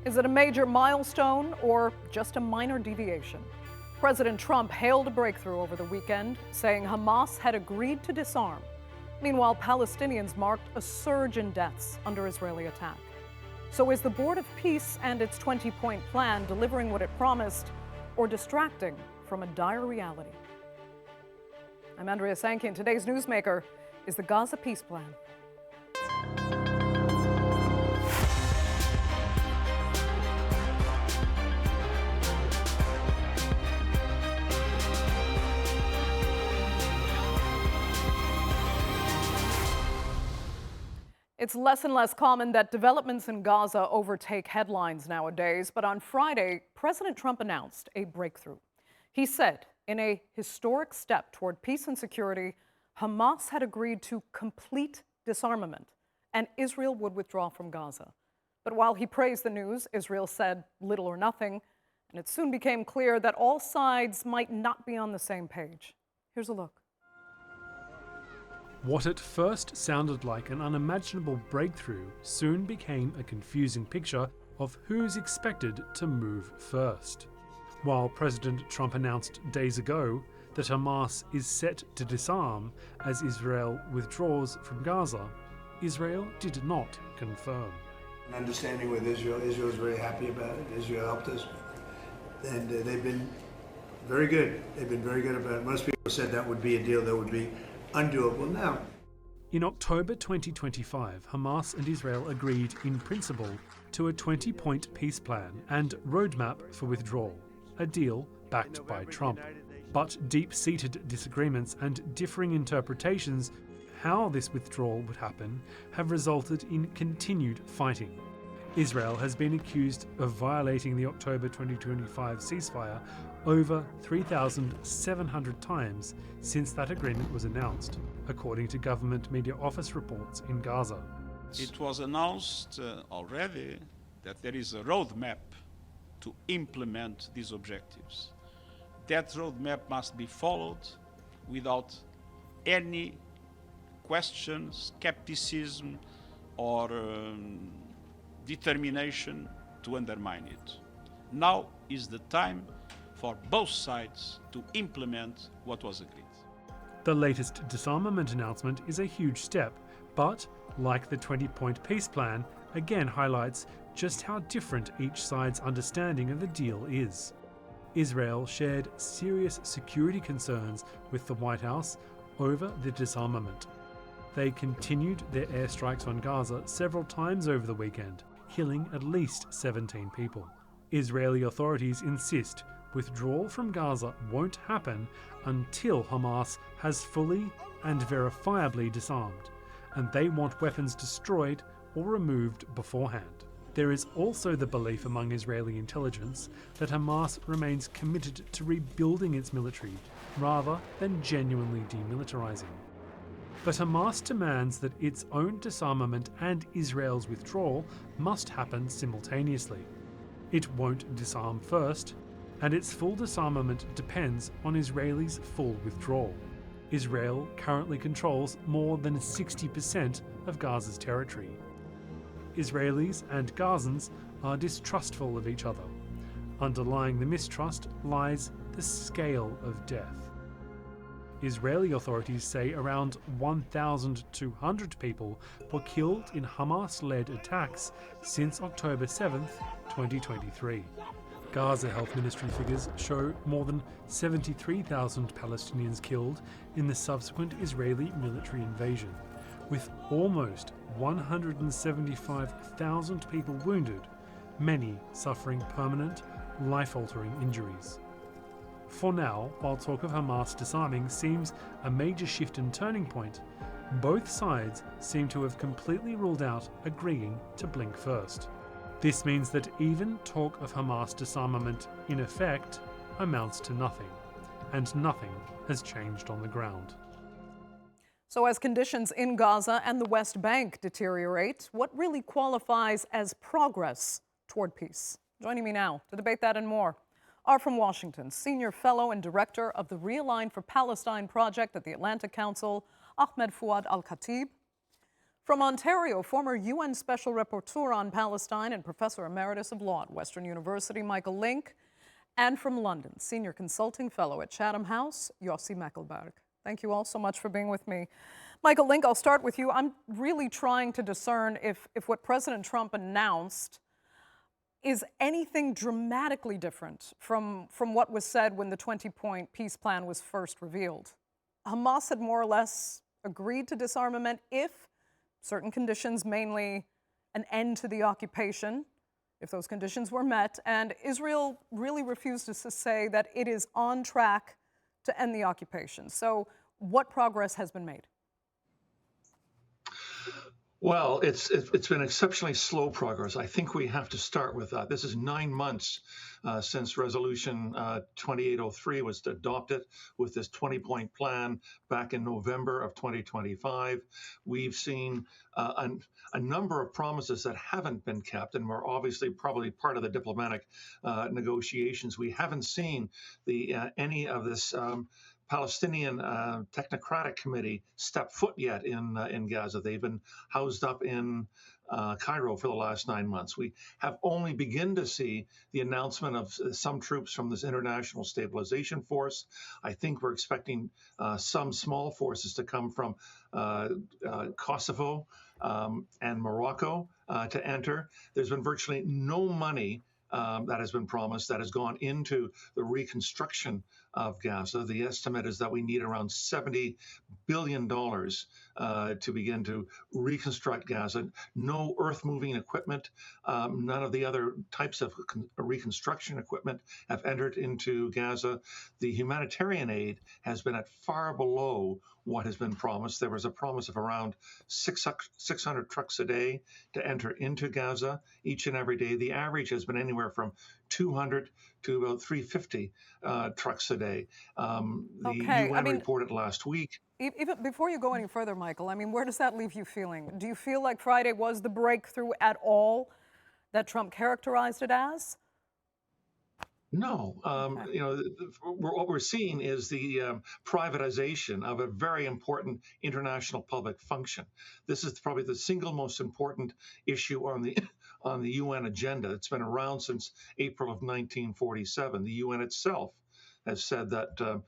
Is it a major milestone or just a minor deviation? President Trump hailed a breakthrough over the weekend, saying Hamas had agreed to disarm. Meanwhile, Palestinians marked a surge in deaths under Israeli attack. So is the Board of Peace and its 20-point plan delivering what it promised or distracting from a dire reality? I'm Andrea Sankey, and today's Newsmaker is the Gaza peace plan. It's less and less common that developments in Gaza overtake headlines nowadays, but on Friday, President Trump announced a breakthrough. He said, in a historic step toward peace and security, Hamas had agreed to complete disarmament, and Israel would withdraw from Gaza. But while he praised the news, Israel said little or nothing, and it soon became clear that all sides might not be on the same page. Here's a look. What at first sounded like an unimaginable breakthrough soon became a confusing picture of who's expected to move first. While President Trump announced days ago that Hamas is set to disarm as Israel withdraws from Gaza, Israel did not confirm. An understanding with Israel. Israel is very happy about it. Israel helped us, and they've been very good. They've been very good about it. Most people said that would be a deal that would be undoable now. In October 2025, Hamas and Israel agreed in principle to a 20-point peace plan and roadmap for withdrawal, a deal backed by Trump. But deep-seated disagreements and differing interpretations how this withdrawal would happen have resulted in continued fighting. Israel has been accused of violating the October 2025 ceasefire over 3,700 times since that agreement was announced, according to government media office reports in Gaza. It was announced already that there is a roadmap to implement these objectives. That roadmap must be followed without any question, skepticism, or determination to undermine it. Now is the time for both sides to implement what was agreed. The latest disarmament announcement is a huge step, but, like the 20-point peace plan, again highlights just how different each side's understanding of the deal is. Israel shared serious security concerns with the White House over the disarmament. They continued their airstrikes on Gaza several times over the weekend, killing at least 17 people. Israeli authorities insist withdrawal from Gaza won't happen until Hamas has fully and verifiably disarmed, and they want weapons destroyed or removed beforehand. There is also the belief among Israeli intelligence that Hamas remains committed to rebuilding its military rather than genuinely demilitarizing. But Hamas demands that its own disarmament and Israel's withdrawal must happen simultaneously. It won't disarm first, and its full disarmament depends on Israelis' full withdrawal. Israel currently controls more than 60% of Gaza's territory. Israelis and Gazans are distrustful of each other. Underlying the mistrust lies the scale of death. Israeli authorities say around 1,200 people were killed in Hamas-led attacks since October 7th, 2023. Gaza Health Ministry figures show more than 73,000 Palestinians killed in the subsequent Israeli military invasion, with almost 175,000 people wounded, many suffering permanent, life-altering injuries. For now, while talk of Hamas disarming seems a major shift and turning point, both sides seem to have completely ruled out agreeing to blink first. This means that even talk of Hamas disarmament in effect amounts to nothing, and nothing has changed on the ground. So as conditions in Gaza and the West Bank deteriorate, what really qualifies as progress toward peace? Joining me now to debate that and more are from Washington, Senior Fellow and Director of the Realign for Palestine project at the Atlantic Council, Ahmed Fouad Alkhatib. From Ontario, former UN Special Rapporteur on Palestine and Professor Emeritus of Law at Western University, Michael Lynk. And from London, Senior Consulting Fellow at Chatham House, Yossi Mekelberg. Thank you all so much for being with me. Michael Lynk, I'll start with you. I'm really trying to discern if what President Trump announced is anything dramatically different from what was said when the 20-point peace plan was first revealed. Hamas had more or less agreed to disarmament if certain conditions, mainly an end to the occupation, if those conditions were met, and Israel really refused to say that it is on track to end the occupation. So what progress has been made? Well, it's been exceptionally slow progress. I think we have to start with that. This is 9 months since Resolution 2803 was adopted with this 20-point plan back in November of 2025. We've seen a number of promises that haven't been kept, and we're obviously probably part of the diplomatic negotiations. We haven't seen any of this Palestinian technocratic committee step foot yet in Gaza. They've been housed up in Cairo for the last 9 months. We have only begun to see the announcement of some troops from this international stabilization force. I think we're expecting some small forces to come from Kosovo and Morocco to enter. There's been virtually no money that has been promised that has gone into the reconstruction of Gaza. The estimate is that we need around $70 billion to begin to reconstruct Gaza. No earth-moving equipment, none of the other types of reconstruction equipment have entered into Gaza. The humanitarian aid has been at far below what has been promised. There was a promise of around 600 trucks a day to enter into Gaza each and every day. The average has been anywhere from 200 to about 350 trucks a day. The UN reported last week. Even before you go any further, Michael, I mean, where does that leave you feeling? Do you feel like Friday was the breakthrough at all that Trump characterized it as? No, what we're seeing is the privatization of a very important international public function. This is probably the single most important issue on the UN agenda. It's been around since April of 1947. The UN itself has said that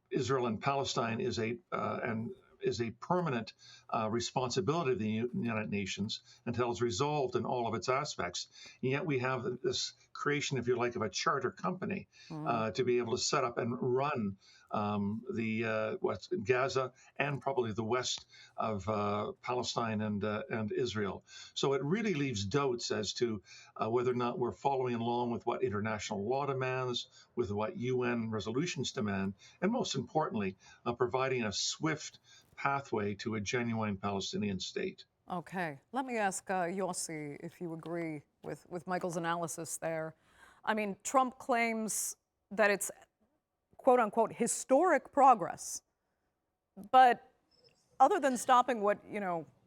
Israel and Palestine is a permanent responsibility of the United Nations until it's resolved in all of its aspects. And yet we have this creation, if you like, of a charter company to be able to set up and run Gaza and probably the west of Palestine and Israel. So it really leaves doubts as to whether or not we're following along with what international law demands, with what UN resolutions demand, and most importantly, providing a swift pathway to a genuine Palestinian state. Okay. Let me ask Yossi if you agree with Michael's analysis there. I mean, Trump claims that it's quote unquote historic progress. But other than stopping what,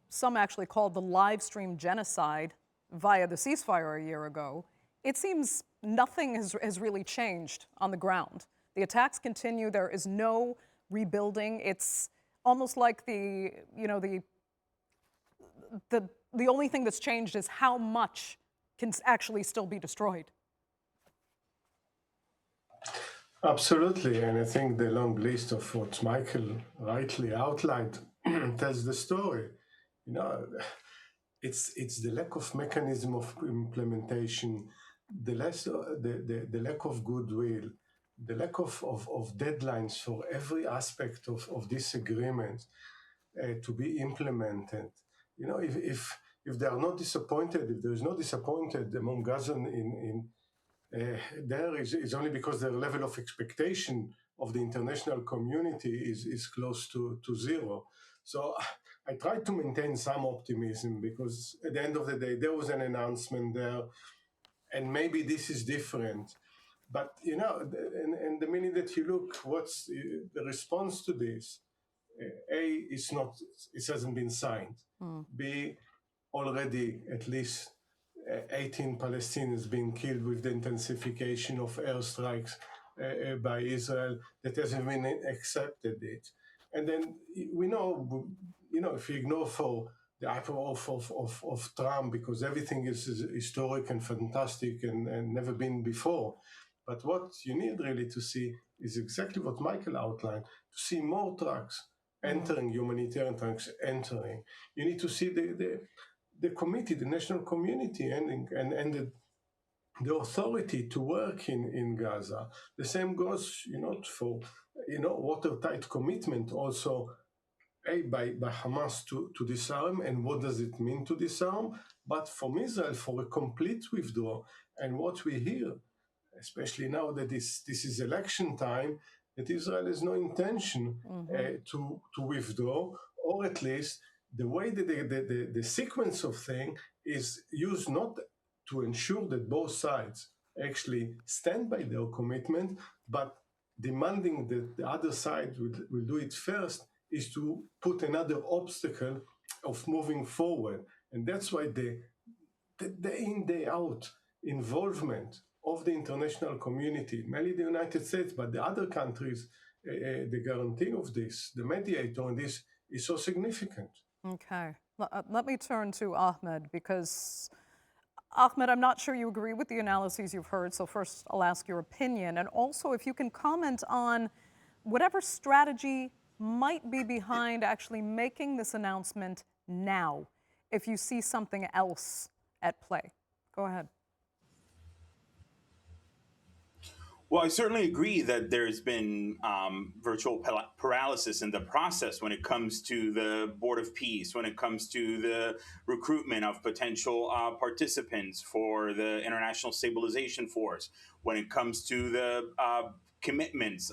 some actually called the live stream genocide via the ceasefire a year ago, it seems nothing has really changed on the ground. The attacks continue. There is no rebuilding. It's almost like the only thing that's changed is how much can actually still be destroyed. Absolutely, and I think the long list of what Michael rightly outlined tells the story. It's the lack of mechanism of implementation, the lack of goodwill, the lack of deadlines for every aspect of this agreement to be implemented. If they are not disappointed, if there is no disappointed among Gazan there is only because their level of expectation of the international community is close to zero. So I try to maintain some optimism because at the end of the day, there was an announcement there, and maybe this is different. But, and the minute that you look, what's the response to this? A, it hasn't been signed. B, already at least 18 Palestinians being killed with the intensification of airstrikes by Israel that hasn't been accepted it. And then we know if you ignore for the hyper-off of Trump, because everything is historic and fantastic and never been before. But what you need really to see is exactly what Michael outlined, to see more trucks entering, humanitarian trucks entering. You need to see the committee, the national community and the authority to work in Gaza. The same goes, for, watertight commitment also by Hamas to disarm, and what does it mean to disarm, but from Israel for a complete withdrawal. And what we hear, especially now that this is election time, that Israel has no intention to withdraw, or at least the way that the sequence of things is used not to ensure that both sides actually stand by their commitment, but demanding that the other side will do it first, is to put another obstacle of moving forward. And that's why the day in, day out involvement of the international community, mainly the United States, but the other countries, the guarantee of this, the mediator on this, is so significant. Okay. Let me turn to Ahmed, because Ahmed, I'm not sure you agree with the analyses you've heard, so first I'll ask your opinion. And also, if you can comment on whatever strategy might be behind actually making this announcement now, if you see something else at play. Go ahead. Well, I certainly agree that there's been virtual paralysis in the process when it comes to the Board of Peace, when it comes to the recruitment of potential participants for the International Stabilization Force, when it comes to the commitments.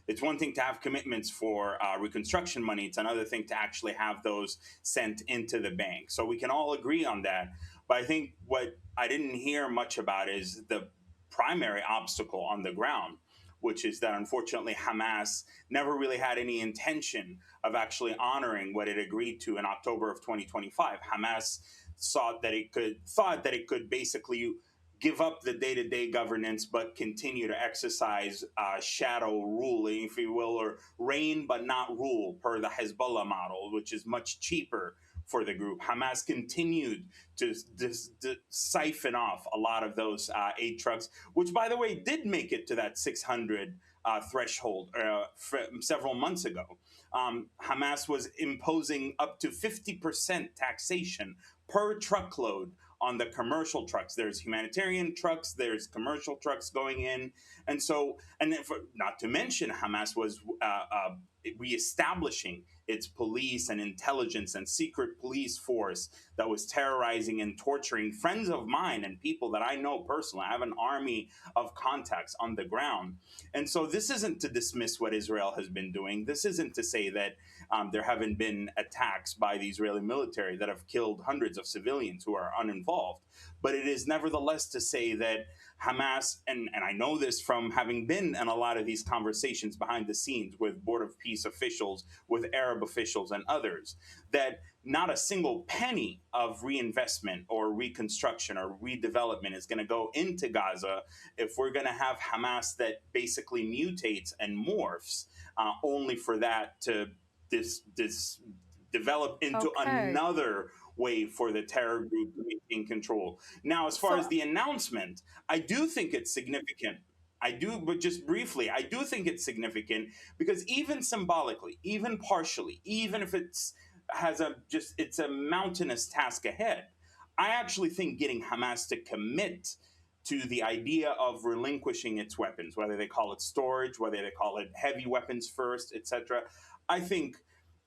It's one thing to have commitments for reconstruction money. It's another thing to actually have those sent into the bank. So we can all agree on that. But I think what I didn't hear much about is the primary obstacle on the ground, which is that unfortunately Hamas never really had any intention of actually honoring what it agreed to in October of 2025. Hamas thought that it could basically give up the day-to-day governance but continue to exercise shadow ruling, if you will, or reign but not rule, per the Hezbollah model, which is much cheaper for the group. Hamas continued to siphon off a lot of those aid trucks, which, by the way, did make it to that 600 threshold several months ago. Hamas was imposing up to 50% taxation per truckload on the commercial trucks. There's humanitarian trucks, there's commercial trucks going in. And so, and then not to mention, Hamas was reestablishing its police and intelligence and secret police force that was terrorizing and torturing friends of mine and people that I know personally. I have an army of contacts on the ground. And so this isn't to dismiss what Israel has been doing. This isn't to say that there haven't been attacks by the Israeli military that have killed hundreds of civilians who are uninvolved. But it is nevertheless to say that Hamas, and I know this from having been in a lot of these conversations behind the scenes with Board of Peace officials, with Arab officials and others, that not a single penny of reinvestment or reconstruction or redevelopment is going to go into Gaza if we're going to have Hamas that basically mutates and morphs, only for that to develop into another way for the terror group to be in control. Now, as far as the announcement, I do think it's significant. But just briefly, I do think it's significant because even symbolically, even partially, even if it's a mountainous task ahead, I actually think getting Hamas to commit to the idea of relinquishing its weapons, whether they call it storage, whether they call it heavy weapons first, etc. I think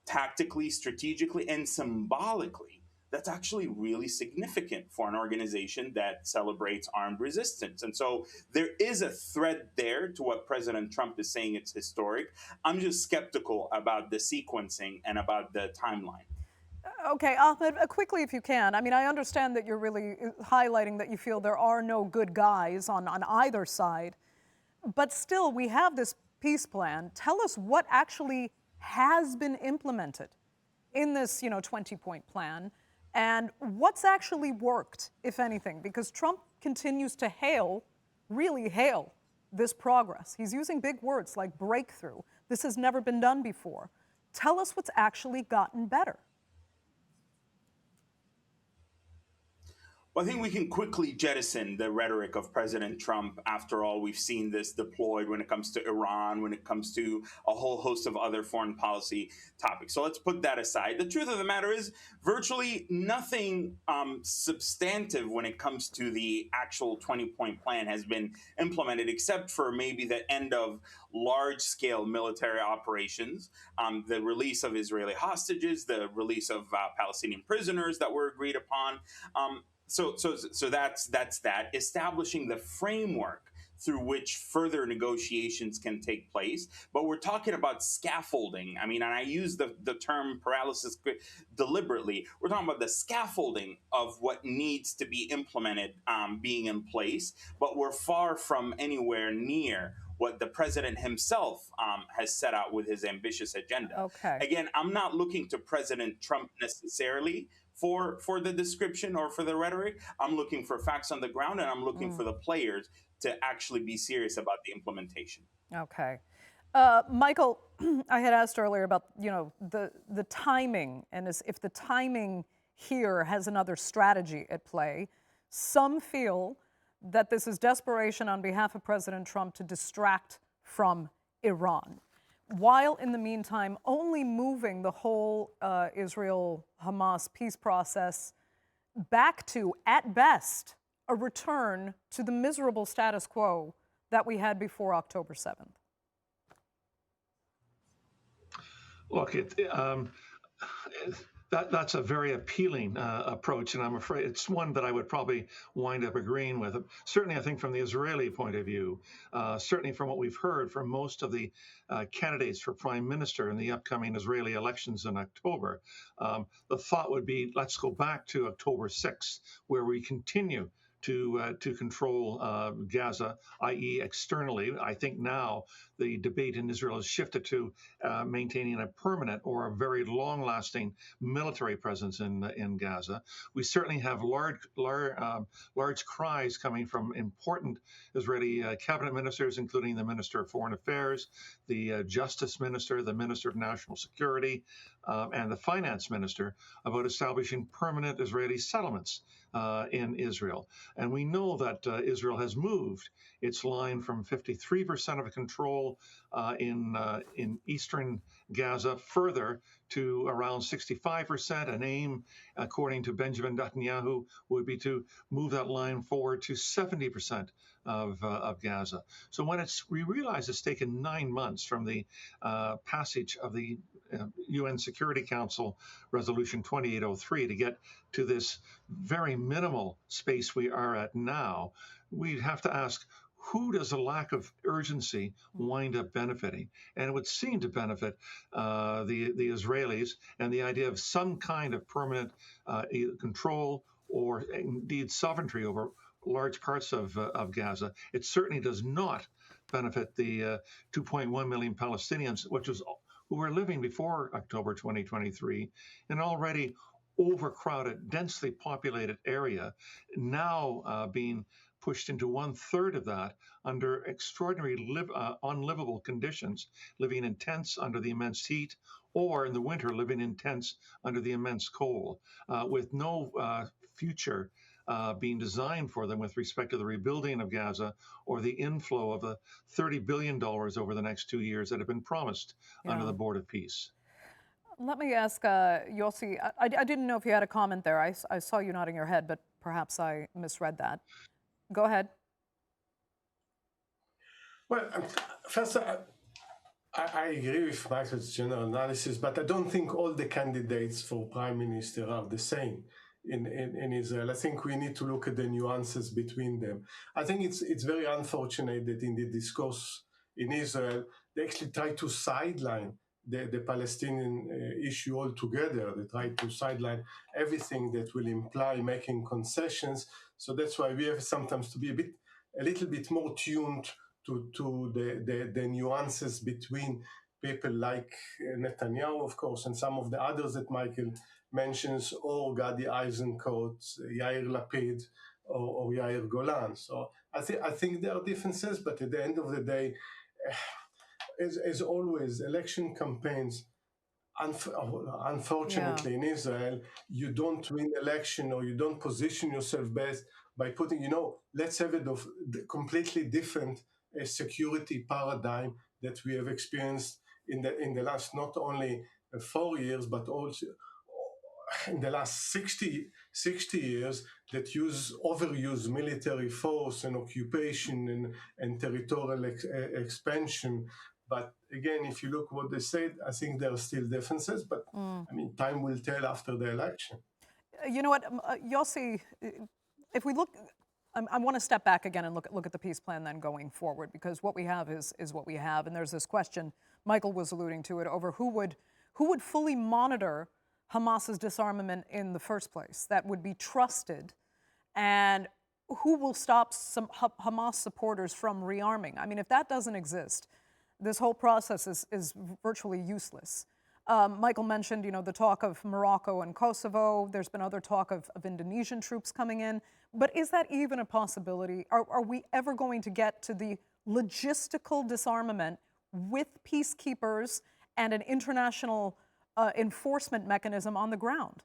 tactically, strategically, and symbolically, that's actually really significant for an organization that celebrates armed resistance. And so there is a thread there to what President Trump is saying. It's historic. I'm just skeptical about the sequencing and about the timeline. Okay, Ahmed, quickly if you can. I mean, I understand that you're really highlighting that you feel there are no good guys on either side. But still, we have this peace plan. Tell us what actually has been implemented in this, 20-point plan. And what's actually worked, if anything? Because Trump continues to really hail this progress. He's using big words like breakthrough. This has never been done before. Tell us what's actually gotten better. Well, I think we can quickly jettison the rhetoric of President Trump. After all, we've seen this deployed when it comes to Iran, when it comes to a whole host of other foreign policy topics. So let's put that aside. The truth of the matter is virtually nothing substantive when it comes to the actual 20-point plan has been implemented, except for maybe the end of large-scale military operations, the release of Israeli hostages, the release of Palestinian prisoners that were agreed upon. So that's that. Establishing the framework through which further negotiations can take place. But we're talking about scaffolding. I mean, and I use the term paralysis deliberately. We're talking about the scaffolding of what needs to be implemented being in place. But we're far from anywhere near what the president himself has set out with his ambitious agenda. Okay. Again, I'm not looking to President Trump necessarily for the description or for the rhetoric. I'm looking for facts on the ground, and I'm looking for the players to actually be serious about the implementation. Okay. Michael, I had asked earlier about, the timing, and if the timing here has another strategy at play. Some feel that this is desperation on behalf of President Trump to distract from Iran, while in the meantime only moving the whole Israel-Hamas peace process back to, at best, a return to the miserable status quo that we had before October 7th. Look, that's a very appealing approach, and I'm afraid it's one that I would probably wind up agreeing with. Certainly, I think from the Israeli point of view, certainly from what we've heard from most of the candidates for prime minister in the upcoming Israeli elections in October, the thought would be, let's go back to October 6th, where we continue to control Gaza, i.e. externally. I think now the debate in Israel has shifted to maintaining a permanent or a very long-lasting military presence in Gaza. We certainly have large cries coming from important Israeli cabinet ministers, including the Minister of Foreign Affairs, the Justice Minister, the Minister of National Security, and the Finance Minister about establishing permanent Israeli settlements in Israel. And we know that Israel has moved its line from 53% of control in eastern Gaza further to around 65%. An aim, according to Benjamin Netanyahu, would be to move that line forward to 70% of Gaza. So when we realize it's taken 9 months from the passage of the UN Security Council Resolution 2803 to get to this very minimal space we are at now, we'd have to ask, who does a lack of urgency wind up benefiting? And it would seem to benefit the Israelis, and the idea of some kind of permanent control or indeed sovereignty over large parts of Gaza. It certainly does not benefit the 2.1 million Palestinians, who were living before October 2023 in already overcrowded, densely populated area, now being pushed into 1/3 of that under extraordinary unlivable conditions, living in tents under the immense heat, or in the winter living in tents under the immense cold, with no future being designed for them with respect to the rebuilding of Gaza or the inflow of the $30 billion over the next 2 years that have been promised under the Board of Peace. Let me ask Yossi, I didn't know if you had a comment there. I saw you nodding your head, but perhaps I misread that. Go ahead. Well, first, I agree with Michael's general analysis, but I don't think all the candidates for prime minister are the same in Israel. I think we need to look at the nuances between them. I think it's very unfortunate that in the discourse in Israel, they actually try to sideline the Palestinian issue altogether. They try to sideline everything that will imply making concessions. So that's why we have sometimes to be a little bit more tuned to the nuances between people like Netanyahu, of course, and some of the others that Michael mentions, or Gadi Eisenkot, Yair Lapid, or Yair Golan. So I think there are differences, but at the end of the day, as always, election campaigns Unfortunately, in Israel, you don't win election or you don't position yourself best by putting, let's have a completely different security paradigm that we have experienced in the last not only 4 years, but also in the last 60 years that overuse military force and occupation and territorial expansion. But again, if you look what they said, I think there are still differences, but I mean, time will tell after the election. You know what, Yossi, if we look, I want to step back again and look at the peace plan then going forward, because what we have is what we have. And there's this question, Michael was alluding to it, over who would fully monitor Hamas's disarmament in the first place, that would be trusted, and who will stop some Hamas supporters from rearming. I mean, if that doesn't exist, this whole process is virtually useless. Michael mentioned, the talk of Morocco and Kosovo. There's been other talk of Indonesian troops coming in. But is that even a possibility? Are we ever going to get to the logistical disarmament with peacekeepers and an international enforcement mechanism on the ground?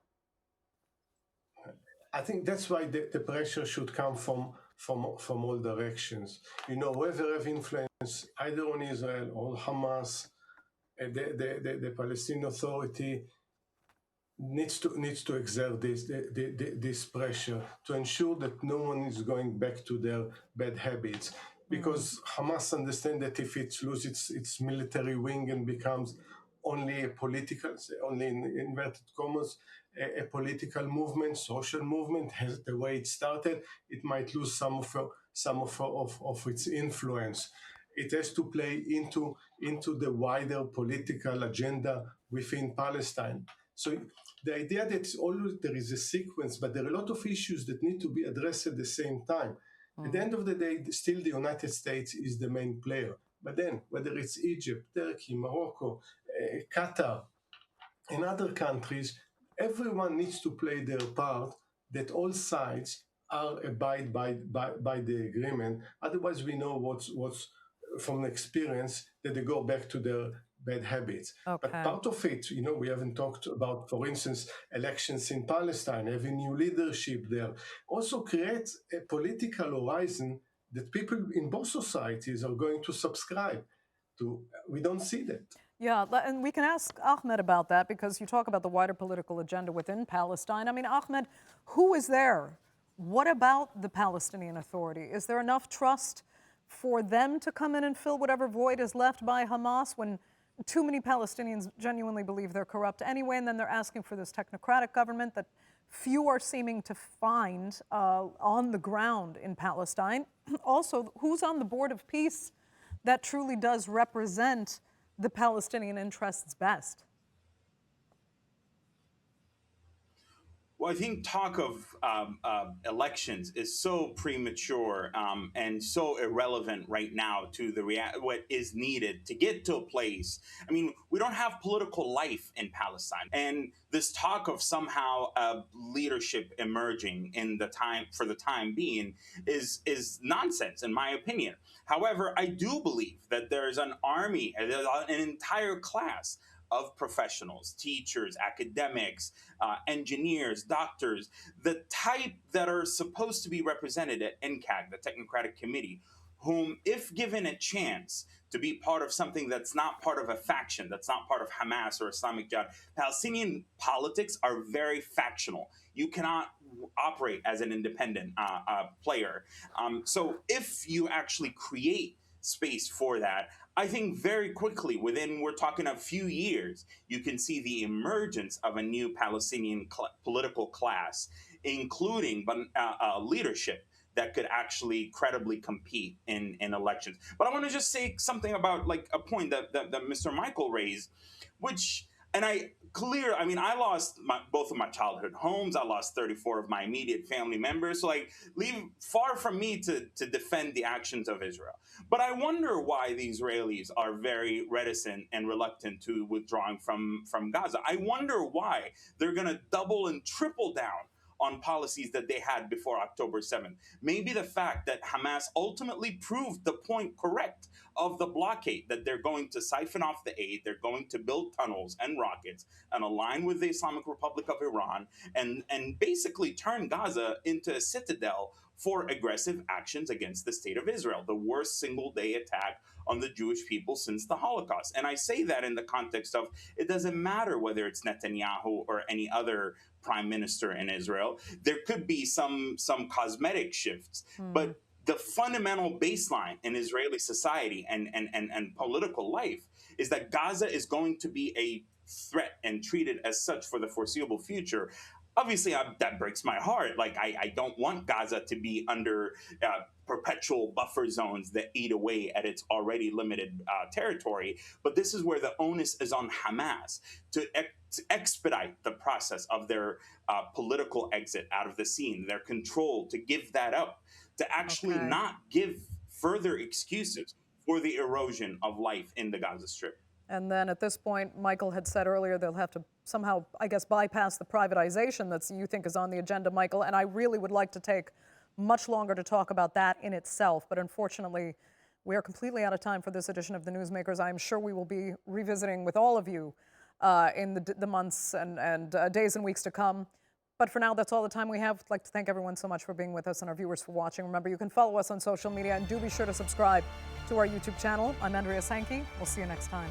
I think that's why the pressure should come from all directions. Whoever have influence either on Israel or Hamas, the Palestinian Authority needs to exert this pressure to ensure that no one is going back to their bad habits. Because Hamas understands that if it loses its military wing and becomes only a political, only in inverted commas, a political movement, social movement, the way it started, it might lose some of its influence. It has to play into the wider political agenda within Palestine. So the idea that always there is a sequence, but there are a lot of issues that need to be addressed at the same time. At the end of the day, still the United States is the main player. But then, whether it's Egypt, Turkey, Morocco, Qatar, and other countries, everyone needs to play their part, that all sides are abide by the agreement. Otherwise, we know what's from experience that they go back to their bad habits. Okay. But part of it, we haven't talked about, for instance, elections in Palestine, having new leadership there, also creates a political horizon that people in both societies are going to subscribe to. We don't see that. Yeah, and we can ask Ahmed about that, because you talk about the wider political agenda within Palestine. I mean, Ahmed, who is there? What about the Palestinian Authority? Is there enough trust for them to come in and fill whatever void is left by Hamas, when too many Palestinians genuinely believe they're corrupt anyway, and then they're asking for this technocratic government that few are seeming to find on the ground in Palestine? Also, who's on the board of peace that truly does represent the Palestinian interests best? Well, I think talk of elections is so premature and so irrelevant right now to what is needed to get to a place. I mean, we don't have political life in Palestine, and this talk of somehow leadership emerging for the time being is nonsense, in my opinion. However, I do believe that there is an army, an entire class of professionals, teachers, academics, engineers, doctors, the type that are supposed to be represented at NCAG, the Technocratic Committee, whom, if given a chance to be part of something that's not part of a faction, that's not part of Hamas or Islamic Jihad. Palestinian politics are very factional. You cannot operate as an independent player. So if you actually create space for that, I think very quickly, we're talking a few years, you can see the emergence of a new Palestinian political class, including leadership that could actually credibly compete in elections. But I want to just say something about a point that Mr. Michael raised, which, and I lost both of my childhood homes. I lost 34 of my immediate family members. So leave far from me to defend the actions of Israel. But I wonder why the Israelis are very reticent and reluctant to withdrawing from Gaza. I wonder why they're going to double and triple down on policies that they had before October 7th. Maybe the fact that Hamas ultimately proved the point correct of the blockade, that they're going to siphon off the aid, they're going to build tunnels and rockets and align with the Islamic Republic of Iran and basically turn Gaza into a citadel for aggressive actions against the state of Israel, the worst single-day attack on the Jewish people since the Holocaust. And I say that in the context of it doesn't matter whether it's Netanyahu or any other prime minister in Israel. There could be some cosmetic shifts, but the fundamental baseline in Israeli society and political life is that Gaza is going to be a threat and treated as such for the foreseeable future. Obviously, that breaks my heart. Like, I don't want Gaza to be under perpetual buffer zones that eat away at its already limited territory. But this is where the onus is on Hamas to expedite the process of their political exit out of the scene, their control, to give that up, to actually not give further excuses for the erosion of life in the Gaza Strip. And then at this point, Michael had said earlier they'll have to somehow, I guess, bypass the privatization that you think is on the agenda, Michael. And I really would like to take much longer to talk about that in itself. But unfortunately, we are completely out of time for this edition of the Newsmakers. I'm sure we will be revisiting with all of you in the months and days and weeks to come. But for now, that's all the time we have. I'd like to thank everyone so much for being with us and our viewers for watching. Remember, you can follow us on social media and do be sure to subscribe to our YouTube channel. I'm Andrea Sankey. We'll see you next time.